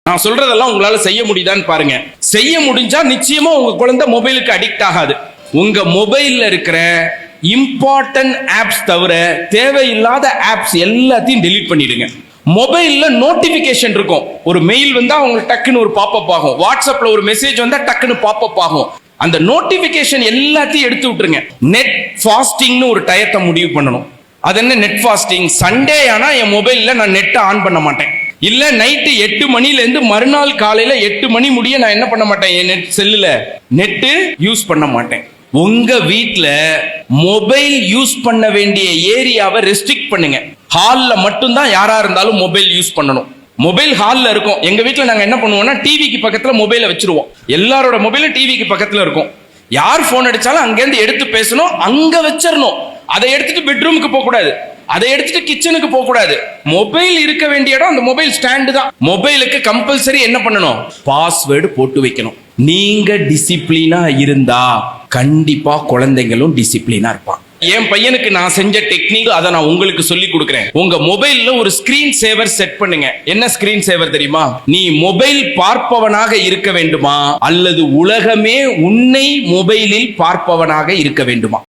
நான் சொல்றதெல்லாம் உங்களால செய்ய முடியுதான்னு பாருங்க. செய்ய முடிஞ்சா நிச்சயமா உங்க குழந்தை மொபைலுக்கு அடிக்ட் ஆகாது. உங்க மொபைல்ல இருக்கிற இம்பார்ட்டன்ட் ஆப்ஸ் தவிர தேவையில்லாத ஆப்ஸ் எல்லாத்தையும் டெலீட் பண்ணிடுங்க. மொபைல்ல நோட்டிபிகேஷன் இருக்கும். ஒரு மெயில் வந்தா உங்களுக்கு டக்குன்னு ஒரு பாப்அப் ஆகும். வாட்ஸ்அப்ல ஒரு மெசேஜ் வந்தா டக்குன்னு பாப்அப் ஆகும். அந்த நோட்டிபிகேஷன் எல்லாத்தையும் எடுத்து விட்டுருங்க. நெட் ஃபாஸ்டிங்னு ஒரு டயத்தை முடிவு பண்ணணும். அது என்ன நெட் ஃபாஸ்டிங்? சண்டே ஆனா என் மொபைல்ல நான் நெட்டை ஆன் பண்ண மாட்டேன். இல்ல நைட்டு 8 மணில இருந்து மறுநாள் காலையில 8 மணி முடிய நான் என்ன பண்ண மாட்டேன், என் நெட் செல்லுல நெட்டு யூஸ் பண்ண மாட்டேன். உங்க வீட்ல மொபைல் யூஸ் பண்ண வேண்டிய ஏரியாவை ரெஸ்ட்ரிக்ட் பண்ணுங்க. ஹால்ல மட்டும்தான் யாரா இருந்தாலும் மொபைல் யூஸ் பண்ணணும். மொபைல் ஹால்ல இருக்கும். எங்க வீட்ல நாங்க என்ன பண்ணுவோம்னா டிவிக்கு பக்கத்துல மொபைலை வச்சிருவோம். எல்லாரோட மொபைலும் டிவிக்கு பக்கத்துல இருக்கும். யார் போன் அடிச்சாலும் அங்கிருந்து எடுத்து பேசணும், அங்க வச்சிடணும். அதை எடுத்துட்டு பெட்ரூமுக்கு போக கூடாது, அதை எடுத்துட்டு கிச்சனுக்கு போக கூடாது. மொபைல் இருக்க வேண்டிய இடம் அந்த மொபைல் ஸ்டாண்டு தான். மொபைலுக்கு கம்பல்சரி என்ன பண்ணணும், பாஸ்வேர்டு போட்டு வைக்கணும். நீங்க டிசிப்ளினா இருந்தா கண்டிப்பா குழந்தைங்களும் டிசிப்ளினா இருப்பான். என் பையனுக்கு நான் செஞ்ச டெக்னிக் அதை நான் உங்களுக்கு சொல்லி கொடுக்கிறேன். உங்க மொபைல்ல ஒரு ஸ்கிரீன் சேவர் செட் பண்ணுங்க. என்ன ஸ்கிரீன் சேவர் தெரியுமா? நீ மொபைல் பார்ப்பவனாக இருக்க வேண்டுமா அல்லது உலகமே உன்னை மொபைலில் பார்ப்பவனாக இருக்க வேண்டுமா?